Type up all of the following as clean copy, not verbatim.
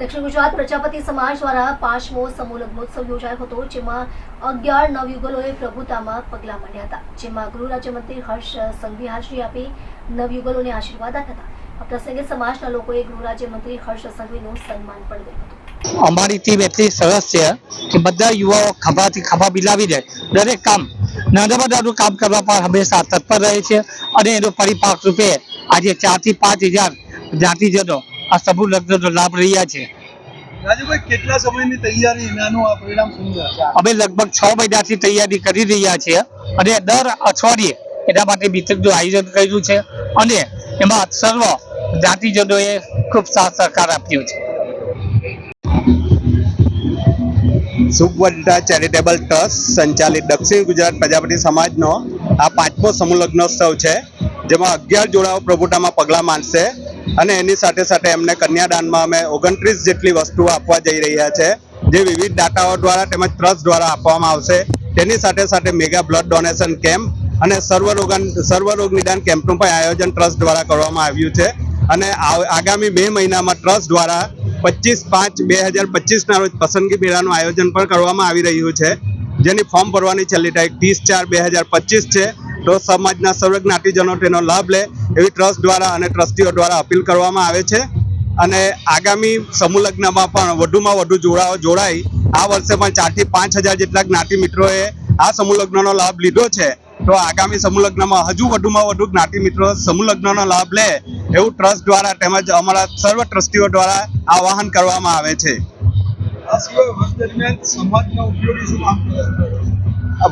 દક્ષિણ ગુજરાત પ્રજાપતિ સમાજ દ્વારા 5મો સમૂહ લગ્નોત્સવ યોજાયો હતો, જેમાં 11 નવયુગલોએ પ્રભુતામાં પગલાં માંડ્યા હતા, જેમાં ગૃહ રાજ્યમંત્રી હર્ષ સંઘવી હાજરી આપી નવયુગલોને આશીર્વાદ આપ્યા હતા। આ પ્રસંગે સમાજના લોકોએ ગૃહ રાજ્યમંત્રી હર્ષ સંઘવીનું સન્માન પણ કર્યું હતું। અમારી ટીમ એટલી સરસ છે કે બધા યુવાઓ ખભાથી ખભા મિલાવી દે, દરેક કામ નાનામાં નાનું કામ કરવા પર હંમેશા તત્પર રહે છે અને એનો પરિપાક રૂપે આજે 4 થી 5,000 જ્ઞાતિજનો આ સમૂહ લગ્નનો લાભ રહ્યા છે। રાજુભાઈ, કેટલા સમયની તૈયારી નાનું આ પરિણામ શું છે? અમે લગભગ 6 મહિનાથી તૈયારી કરી રહ્યા છીએ અને દર અઠવાડિયે એના માટે મીટિંગનું આયોજન કર્યું છે અને એમાં સર્વ જ્ઞાતિજનોએ ખૂબ સાથ સહકાર આપ્યો છે। સુખવંતા ચેરિટેબલ ટ્રસ્ટ સંચાલિત દક્ષિણ ગુજરાત પ્રજાપતિ સમાજનો આ 5મો સમૂહ લગ્નોત્સવ છે, જેમાં 11 જોડાઓ પ્રભુતામાં પગલાં માંડશે અને એની સાથે સાથે એમને કન્યાદાનમાં અમે 29 જેટલી વસ્તુઓ આપવા જઈ રહ્યા છે, જે વિવિધ દાતાઓ દ્વારા તેમજ ટ્રસ્ટ દ્વારા આપવામાં આવશે। તેની સાથે સાથે મેગા બ્લડ ડોનેશન કેમ્પ અને સર્વરોગ નિદાન કેમ્પનું પણ આયોજન ટ્રસ્ટ દ્વારા કરવામાં આવ્યું છે અને આગામી 2 મહિનામાં ટ્રસ્ટ દ્વારા 25/5/2025 ના રોજ પસંદગી મેળાનું આયોજન પણ કરવામાં આવી રહ્યું છે, જેની ફોર્મ ભરવાની છેલ્લી તારીખ 30/4/2025 છે। તો સમાજના સર્વ જ્ઞાતિજનો તેનો લાભ લે એવી ટ્રસ્ટ દ્વારા અને ટ્રસ્ટીઓ દ્વારા અપીલ કરવામાં આવે છે અને આગામી સમૂહ લગ્નમાં પણ વધુમાં વધુ જોડાઓ જોડાઈ આ વર્ષે પણ 4 થી 5,000 જેટલા જ્ઞાતિ મિત્રોએ આ સમૂહ લગ્નનો લાભ લીધો છે। તો આગામી સમૂહ લગ્નમાં હજુ વધુમાં વધુ જ્ઞાતિ મિત્રો સમૂહ લગ્નનો લાભ લે એવું ટ્રસ્ટ દ્વારા તેમજ અમારા સર્વ ટ્રસ્ટીઓ દ્વારા આવાહન કરવામાં આવે છે।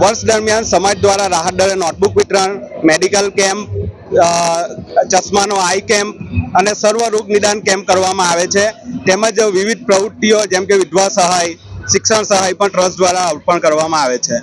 વર્ષ દરમિયાન સમાજ દ્વારા રાહત દરે નોટબુક વિતરણ, મેડિકલ કેમ્પ, ચશ્માનો આઈ કેમ્પ અને સર્વ રોગ નિદાન કેમ્પ કરવામાં આવે છે, તેમજ વિવિધ પ્રવૃત્તિઓ જેમ કે વિધવા સહાય, શિક્ષણ સહાય પણ ટ્રસ્ટ દ્વારા અર્પણ કરવામાં આવે છે।